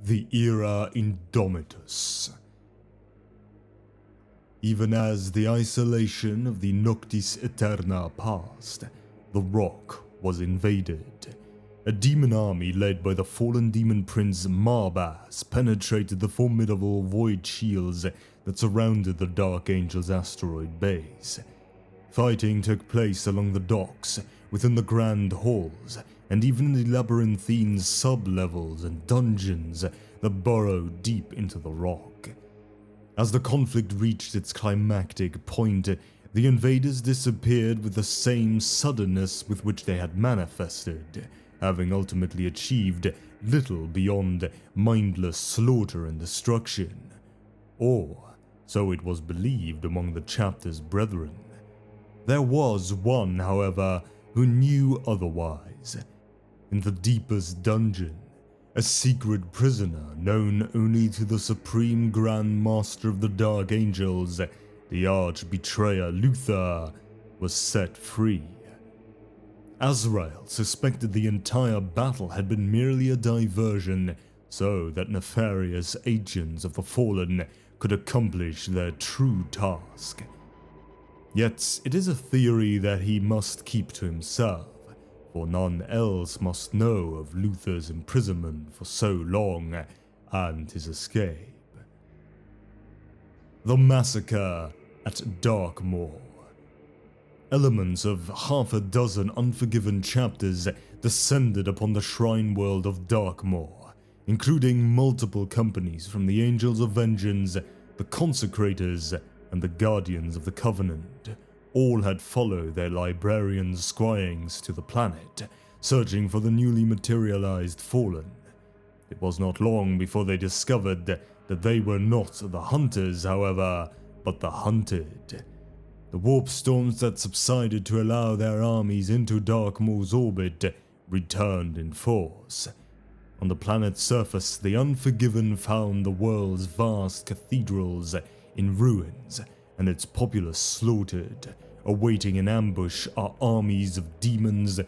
the era Indomitus. Even as the isolation of the Noctis Aeterna passed, the Rock was invaded. A demon army led by the fallen demon prince Marbas penetrated the formidable void shields that surrounded the Dark Angel's asteroid base. Fighting took place along the docks, within the grand halls, and even in the labyrinthine sub-levels and dungeons that burrowed deep into the rock. As the conflict reached its climactic point, the invaders disappeared with the same suddenness with which they had manifested, having ultimately achieved little beyond mindless slaughter and destruction. Or, so it was believed among the chapter's brethren. There was one, however, who knew otherwise. In the deepest dungeon, a secret prisoner known only to the Supreme Grand Master of the Dark Angels, the arch-betrayer Luther, was set free. Azrael suspected the entire battle had been merely a diversion so that nefarious agents of the Fallen could accomplish their true task. Yet it is a theory that he must keep to himself, for none else must know of Luther's imprisonment for so long and his escape. The Massacre at Darkmoor. Elements of half a dozen Unforgiven chapters descended upon the shrine world of Darkmoor, including multiple companies from the Angels of Vengeance, the Consecrators, and the Guardians of the Covenant. All had followed their librarians' scryings to the planet, searching for the newly materialized Fallen. It was not long before they discovered that they were not the hunters, however, but the hunted. The warp storms that subsided to allow their armies into Darkmoor's orbit returned in force. On the planet's surface, the Unforgiven found the world's vast cathedrals in ruins and its populace slaughtered. Awaiting in ambush are armies of demons,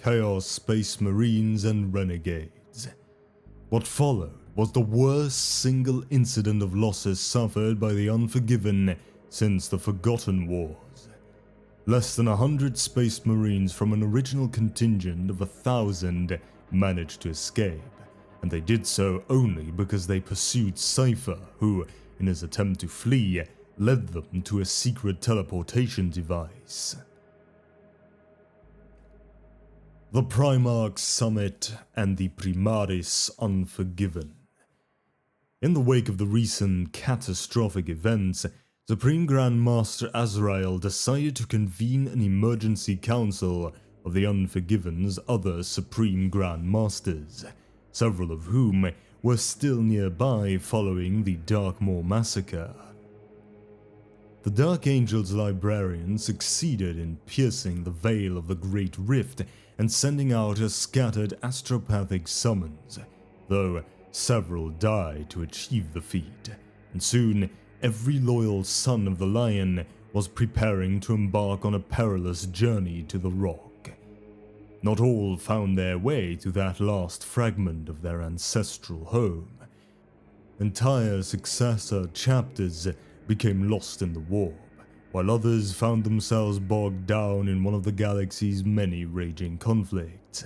chaos space marines, and renegades. What followed was the worst single incident of losses suffered by the Unforgiven since the Forgotten Wars. Less than 100 space marines from an original contingent of 1,000 managed to escape, and they did so only because they pursued Cypher, who, in his attempt to flee, led them to a secret teleportation device. The Primarchs Summit and the Primaris Unforgiven. In the wake of the recent catastrophic events, Supreme Grand Master Azrael decided to convene an emergency council of the Unforgiven's other Supreme Grand Masters, several of whom were still nearby following the Darkmoor massacre. The Dark Angel's librarian succeeded in piercing the veil of the Great Rift and sending out a scattered astropathic summons, though several died to achieve the feat, and soon every loyal son of the Lion was preparing to embark on a perilous journey to the Rock. Not all found their way to that last fragment of their ancestral home. Entire successor chapters became lost in the warp, while others found themselves bogged down in one of the galaxy's many raging conflicts.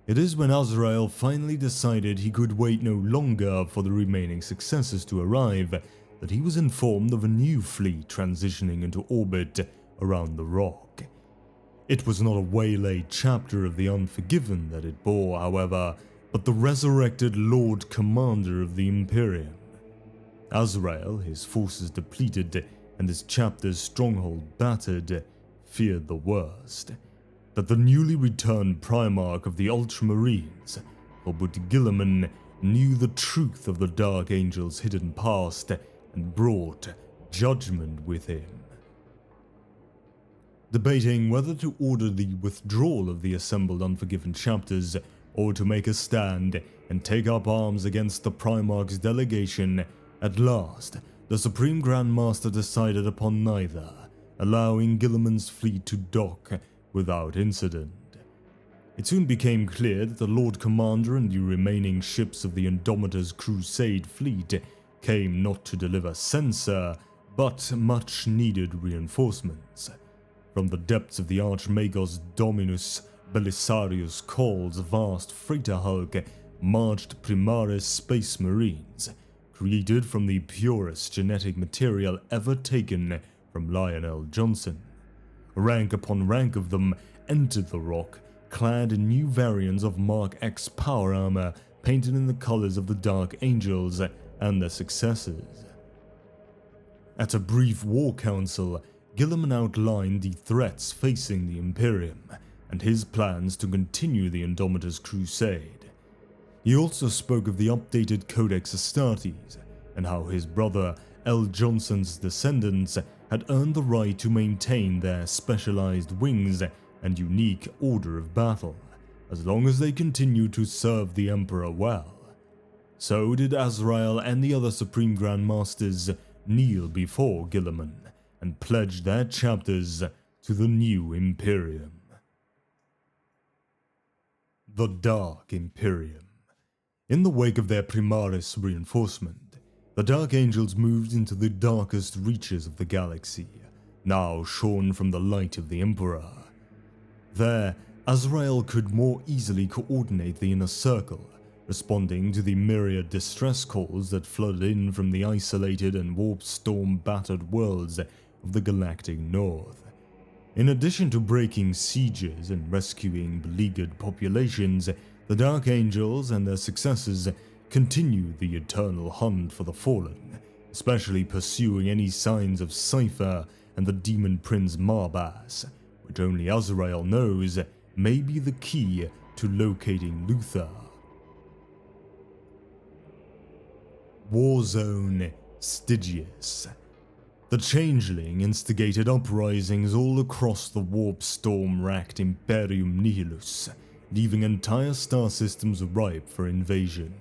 It is when Azrael finally decided he could wait no longer for the remaining successors to arrive that he was informed of a new fleet transitioning into orbit around the Rock. It was not a waylaid chapter of the Unforgiven that it bore, however, but the resurrected Lord Commander of the Imperium. Azrael, his forces depleted and his chapter's stronghold battered, feared the worst. That the newly returned Primarch of the Ultramarines, Obut Gilliman, knew the truth of the Dark Angel's hidden past and brought judgment with him. Debating whether to order the withdrawal of the assembled Unforgiven chapters or to make a stand and take up arms against the Primarch's delegation, at last, the Supreme Grand Master decided upon neither, allowing Gilliman's fleet to dock without incident. it soon became clear that the Lord Commander and the remaining ships of the Indomitus Crusade fleet came not to deliver censor, but much-needed reinforcements. From the depths of the Archmagos Dominus Belisarius Call's vast freighter hulk marched Primaris Space Marines, created from the purest genetic material ever taken from Lionel Johnson. Rank upon rank of them entered the rock, clad in new variants of Mark X power armor painted in the colors of the Dark Angels and their successors. At a brief war council, Guilliman outlined the threats facing the Imperium and his plans to continue the Indomitus Crusade. He also spoke of the updated Codex Astartes and how his brother L. Johnson's descendants had earned the right to maintain their specialized wings and unique order of battle, as long as they continued to serve the Emperor well. So did Azrael and the other Supreme Grand Masters kneel before Guilliman and pledge their chapters to the new Imperium. The Dark Imperium. In the wake of their Primaris reinforcement, the Dark Angels moved into the darkest reaches of the galaxy, now shorn from the light of the Emperor. There, Azrael could more easily coordinate the inner circle, responding to the myriad distress calls that flooded in from the isolated and warp-storm-battered worlds of the galactic north. In addition to breaking sieges and rescuing beleaguered populations, the Dark Angels and their successors continued the eternal hunt for the fallen, especially pursuing any signs of Cypher and the Demon Prince Marbas, which only Azrael knows may be the key to locating Luthor. Warzone Stygius. The Changeling instigated uprisings all across the warp-storm-racked Imperium Nihilus, leaving entire star systems ripe for invasion.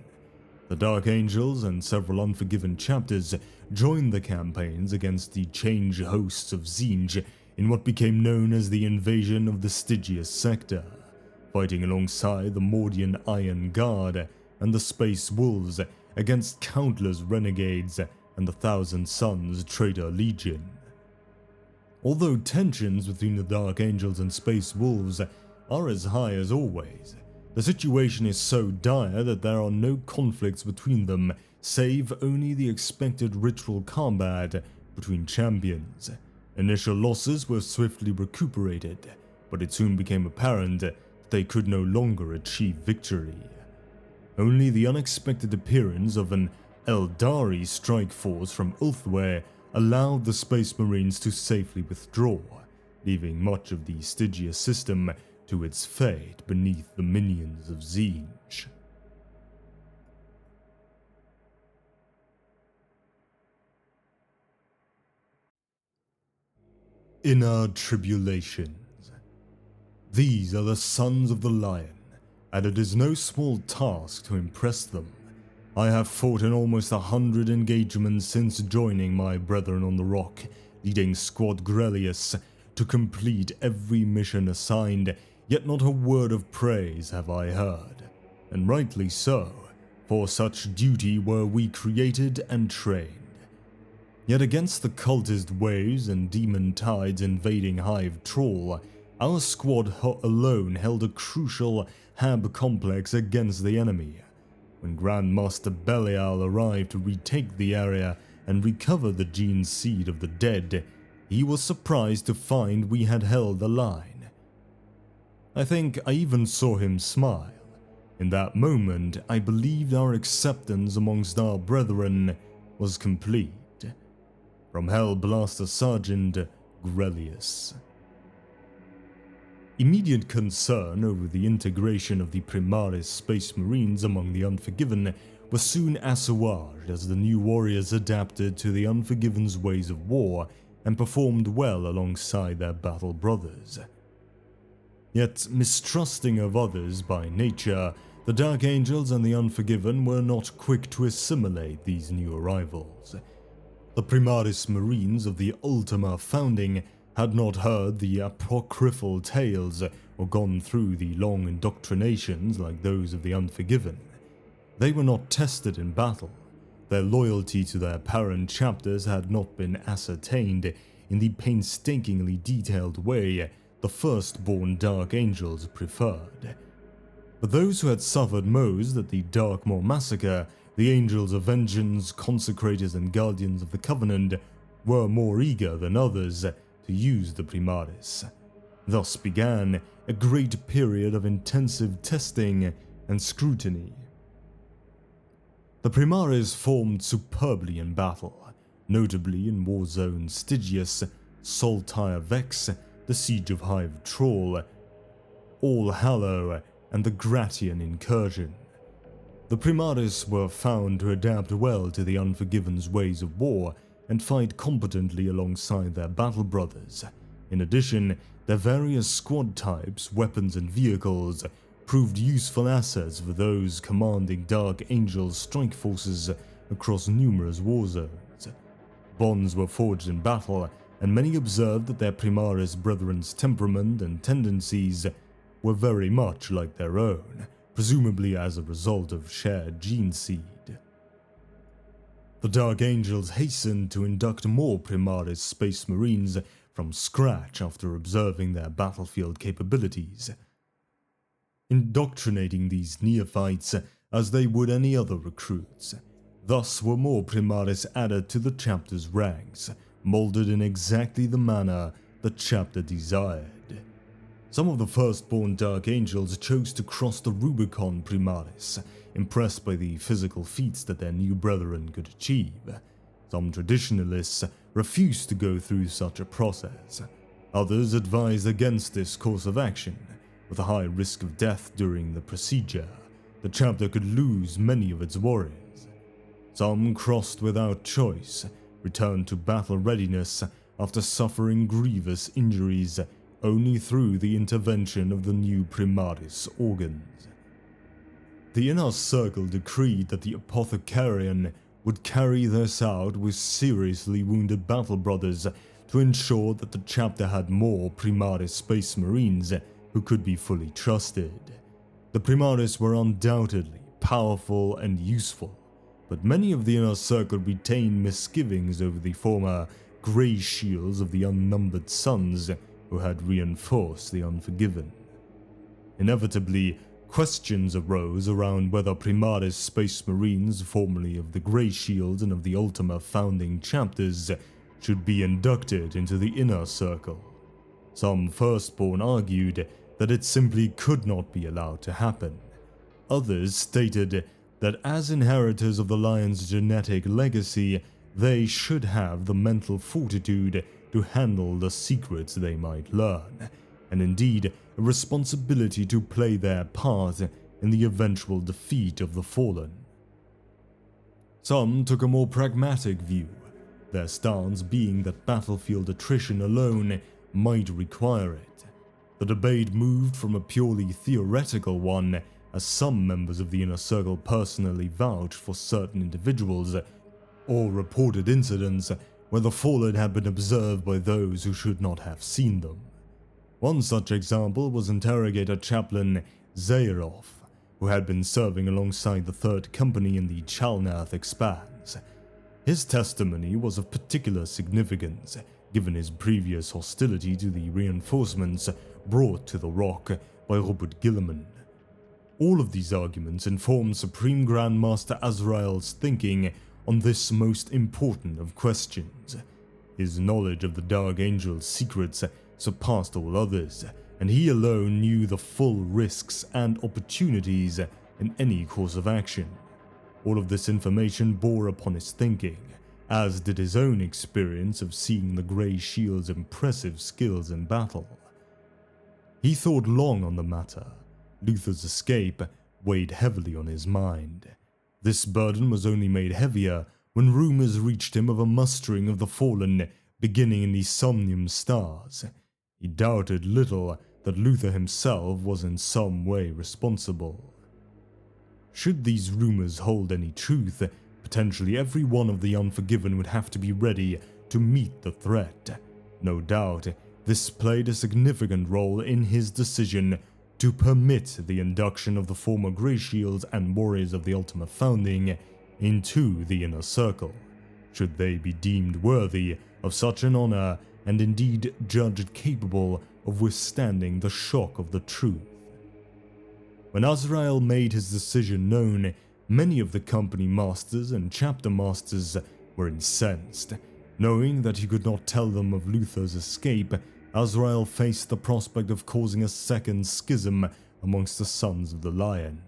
The Dark Angels and several Unforgiven chapters joined the campaigns against the Change hosts of Tzeentch in what became known as the Invasion of the Stygius Sector, fighting alongside the Mordian Iron Guard and the Space Wolves against countless renegades and the Thousand Suns Traitor Legion. Although tensions between the Dark Angels and Space Wolves are as high as always, the situation is so dire that there are no conflicts between them, save only the expected ritual combat between champions. Initial losses were swiftly recuperated, but it soon became apparent that they could no longer achieve victory. Only the unexpected appearance of an Eldari strike force from Ulthware allowed the Space Marines to safely withdraw, leaving much of the Stygius system to its fate beneath the minions of Tzeentch. Inner Tribulations. These are the sons of the Lion, and it is no small task to impress them. I have fought in almost 100 engagements since joining my brethren on the Rock, leading Squad Grellius to complete every mission assigned, yet not a word of praise have I heard. And rightly so, for such duty were we created and trained. Yet against the cultist waves and demon tides invading Hive Troll, our squad alone held a crucial hab complex against the enemy. When Grandmaster Belial arrived to retake the area and recover the gene seed of the dead, he was surprised to find we had held the line. I think I even saw him smile. In that moment, I believed our acceptance amongst our brethren was complete. From Hellblaster Sergeant Grellius. Immediate concern over the integration of the Primaris Space Marines among the Unforgiven was soon assuaged as the new warriors adapted to the Unforgiven's ways of war and performed well alongside their battle brothers. Yet, mistrusting of others by nature, the Dark Angels and the Unforgiven were not quick to assimilate these new arrivals. The Primaris Marines of the Ultima founding had not heard the apocryphal tales or gone through the long indoctrinations like those of the Unforgiven. They were not tested in battle. Their loyalty to their parent chapters had not been ascertained in the painstakingly detailed way the firstborn Dark Angels preferred. But those who had suffered most at the Darkmoor massacre, the Angels of Vengeance, Consecrators and Guardians of the Covenant, were more eager than others to use the Primaris. Thus began a great period of intensive testing and scrutiny. The Primaris formed superbly in battle, notably in war zones Stygius, Saltire Vex, the Siege of Hive Troll, All Hallow, and the Gratian Incursion. The Primaris were found to adapt well to the Unforgiven's ways of war and fight competently alongside their battle brothers. In addition, their various squad types, weapons and vehicles proved useful assets for those commanding Dark Angel strike forces across numerous war zones. Bonds were forged in battle, and many observed that their Primaris brethren's temperament and tendencies were very much like their own, presumably as a result of shared gene seed. The Dark Angels hastened to induct more Primaris Space Marines from scratch after observing their battlefield capabilities, indoctrinating these neophytes as they would any other recruits. Thus were more Primaris added to the chapter's ranks, molded in exactly the manner the chapter desired. Some of the firstborn Dark Angels chose to cross the Rubicon Primaris, impressed by the physical feats that their new brethren could achieve. Some traditionalists refused to go through such a process. Others advised against this course of action. With a high risk of death during the procedure, the chapter could lose many of its warriors. Some crossed without choice, returned to battle readiness after suffering grievous injuries only through the intervention of the new Primaris organs. The Inner Circle decreed that the Apothecarian would carry this out with seriously wounded battle brothers to ensure that the chapter had more Primaris Space Marines who could be fully trusted. The Primaris were undoubtedly powerful and useful, but many of the Inner Circle retained misgivings over the former grey shields of the unnumbered sons who had reinforced the Unforgiven. Inevitably, questions arose around whether Primaris Space Marines, formerly of the Grey Shield and of the Ultima founding chapters, should be inducted into the Inner Circle. Some Firstborn argued that it simply could not be allowed to happen. Others stated that as inheritors of the Lion's genetic legacy, they should have the mental fortitude to handle the secrets they might learn, and indeed a responsibility to play their part in the eventual defeat of the Fallen. Some took a more pragmatic view, their stance being that battlefield attrition alone might require it. The debate moved from a purely theoretical one, as some members of the Inner Circle personally vouched for certain individuals or reported incidents where the Fallen had been observed by those who should not have seen them. One such example was Interrogator Chaplain Zaeroff, who had been serving alongside the Third Company in the Chalnath Expanse. His testimony was of particular significance, given his previous hostility to the reinforcements brought to the Rock by Robert Gilliman. All of these arguments informed Supreme Grand Master Azrael's thinking on this most important of questions. His knowledge of the Dark Angel's secrets surpassed all others, and he alone knew the full risks and opportunities in any course of action. All of this information bore upon his thinking, as did his own experience of seeing the Grey Shield's impressive skills in battle. He thought long on the matter. Luther's escape weighed heavily on his mind. This burden was only made heavier when rumors reached him of a mustering of the Fallen beginning in the Somnium Stars. He doubted little that Luther himself was in some way responsible. Should these rumors hold any truth, potentially every one of the Unforgiven would have to be ready to meet the threat. No doubt, This played a significant role in his decision to permit the induction of the former Grey Shields and warriors of the Ultima Founding into the inner circle, should they be deemed worthy of such an honor and indeed judged capable of withstanding the shock of the truth. When Azrael made his decision known, many of the company masters and chapter masters were incensed. Knowing that he could not tell them of Luther's escape, Azrael faced the prospect of causing a second schism amongst the Sons of the Lion.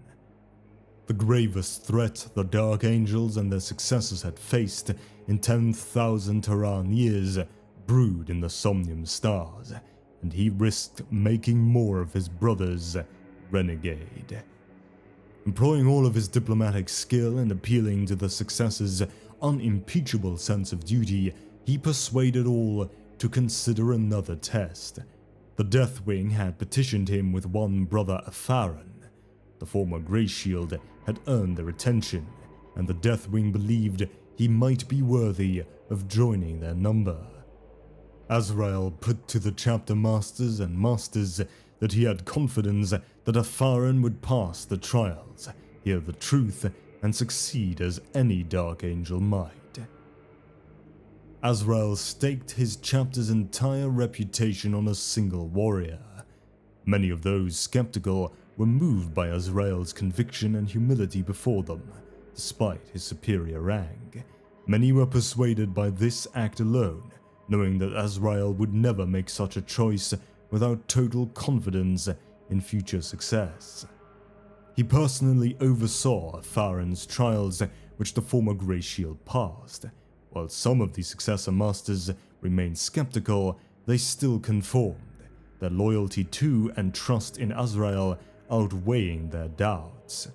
The gravest threat the Dark Angels and their successors had faced in 10,000 Terran years brewed in the Somnium Stars, and he risked making more of his brothers renegade. Employing all of his diplomatic skill and appealing to the successors' unimpeachable sense of duty, he persuaded all to consider another test. The Deathwing had petitioned him with one brother Apharan. The former Grey Shield had earned their attention, and the Deathwing believed he might be worthy of joining their number. Azrael put to the chapter masters and masters that he had confidence that Apharan would pass the trials, hear the truth, and succeed as any Dark Angel might. Azrael staked his chapter's entire reputation on a single warrior. Many of those skeptical were moved by Azrael's conviction and humility before them, despite his superior rank. Many were persuaded by this act alone, knowing that Azrael would never make such a choice without total confidence in future success. He personally oversaw Apharan's trials, which the former Grey Shield passed. While some of the successor masters remained skeptical, they still conformed, their loyalty to and trust in Azrael outweighing their doubts.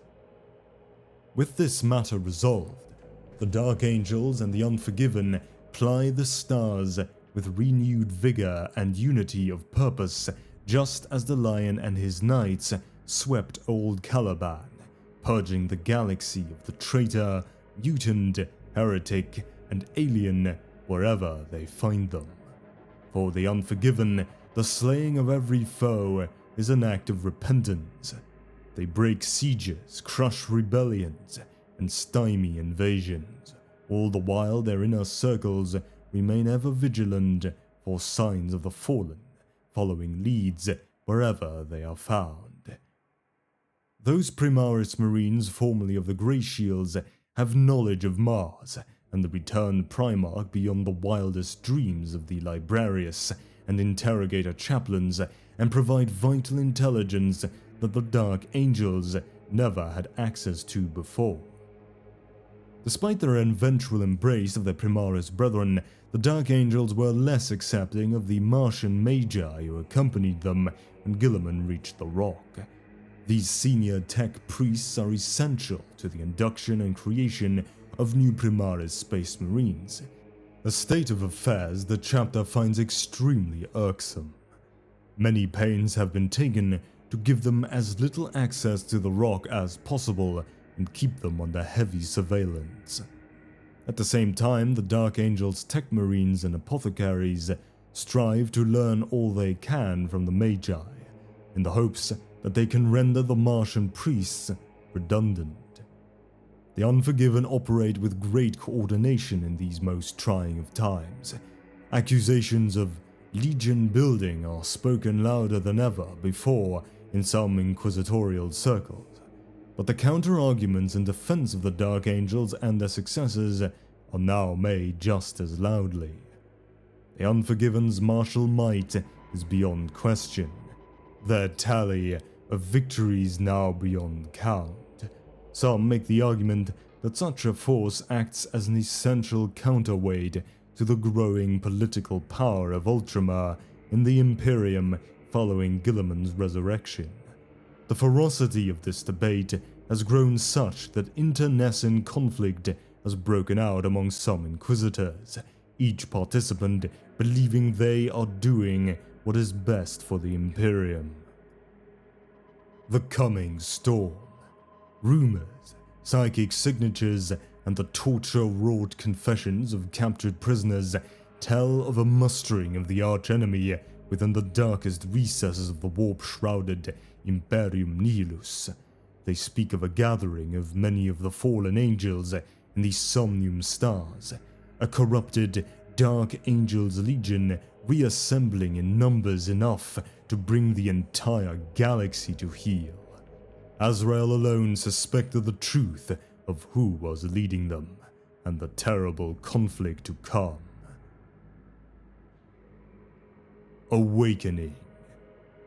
With this matter resolved, the Dark Angels and the Unforgiven ply the stars with renewed vigor and unity of purpose, just as the Lion and his knights swept Old Caliban, purging the galaxy of the traitor, mutant, heretic, and alien wherever they find them. For the Unforgiven, the slaying of every foe is an act of repentance. They break sieges, crush rebellions, and stymie invasions, all the while their inner circles remain ever vigilant for signs of the fallen, following leads wherever they are found. Those Primaris Marines formerly of the Grey Shields have knowledge of Mars and the returned Primarch beyond the wildest dreams of the Librarius and Interrogator chaplains, and provide vital intelligence that the Dark Angels never had access to before. Despite their eventual embrace of their Primaris brethren, the Dark Angels were less accepting of the Martian Magi who accompanied them when Guilliman reached the Rock. These senior tech priests are essential to the induction and creation of new Primaris Space Marines, a state of affairs the chapter finds extremely irksome. Many pains have been taken to give them as little access to the Rock as possible and keep them under heavy surveillance. At the same time, the Dark Angels' tech marines and apothecaries strive to learn all they can from the Magi, in the hopes that they can render the Martian priests redundant. The Unforgiven operate with great coordination in these most trying of times. Accusations of legion building are spoken louder than ever before in some inquisitorial circles, but the counter-arguments in defense of the Dark Angels and their successors are now made just as loudly. The Unforgiven's martial might is beyond question, their tally of victories now beyond count. Some make the argument that such a force acts as an essential counterweight to the growing political power of Ultramar in the Imperium following Guilliman's resurrection. The ferocity of this debate has grown such that internecine conflict has broken out among some inquisitors, each participant believing they are doing what is best for the Imperium. The coming storm. Rumors, psychic signatures, and the torture-wrought confessions of captured prisoners tell of a mustering of the archenemy within the darkest recesses of the warp-shrouded Imperium Nihilus. They speak of a gathering of many of the fallen angels in the Somnium stars, a corrupted Dark Angels Legion reassembling in numbers enough to bring the entire galaxy to heel. Azrael alone suspected the truth of who was leading them, and the terrible conflict to come. Awakening.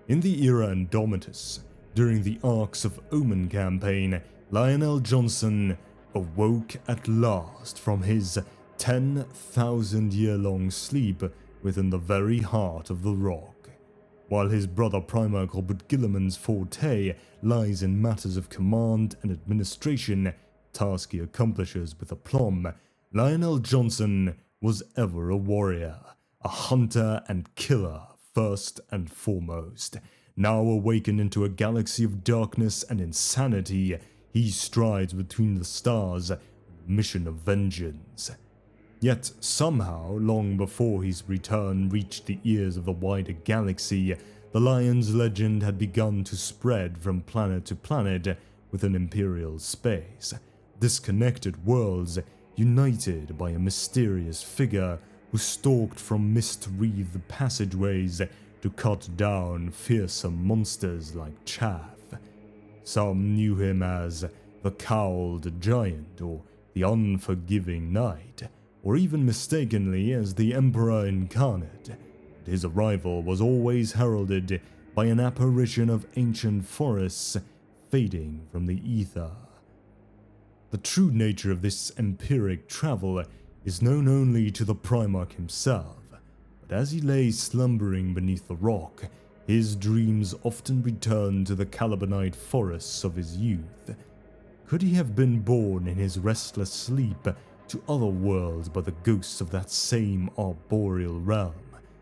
In the era Indomitus, during the Arcs of Omen campaign, Lionel Johnson awoke at last from his 10,000-year-long sleep within the very heart of the rock. While his brother Primarch Robert Gilliman's forte lies in matters of command and administration, task he accomplishes with aplomb, Lionel Johnson was ever a warrior, a hunter and killer first and foremost. Now awakened into a galaxy of darkness and insanity, he strides between the stars on a mission of vengeance. Yet somehow, long before his return reached the ears of the wider galaxy, the Lion's legend had begun to spread from planet to planet within Imperial space. Disconnected worlds united by a mysterious figure who stalked from mist-wreathed passageways to cut down fearsome monsters like chaff. Some knew him as the Cowled Giant or the Unforgiving Knight, or even mistakenly as the Emperor Incarnate. His arrival was always heralded by an apparition of ancient forests fading from the ether. The true nature of this empiric travel is known only to the Primarch himself, but as he lay slumbering beneath the rock, his dreams often returned to the Calibanite forests of his youth. Could he have been born in his restless sleep to other worlds by the ghosts of that same arboreal realm,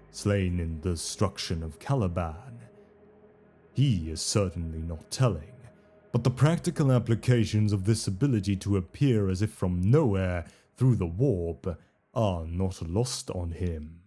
slain in the destruction of Caliban? He is certainly not telling, but the practical applications of this ability to appear as if from nowhere through the warp are not lost on him.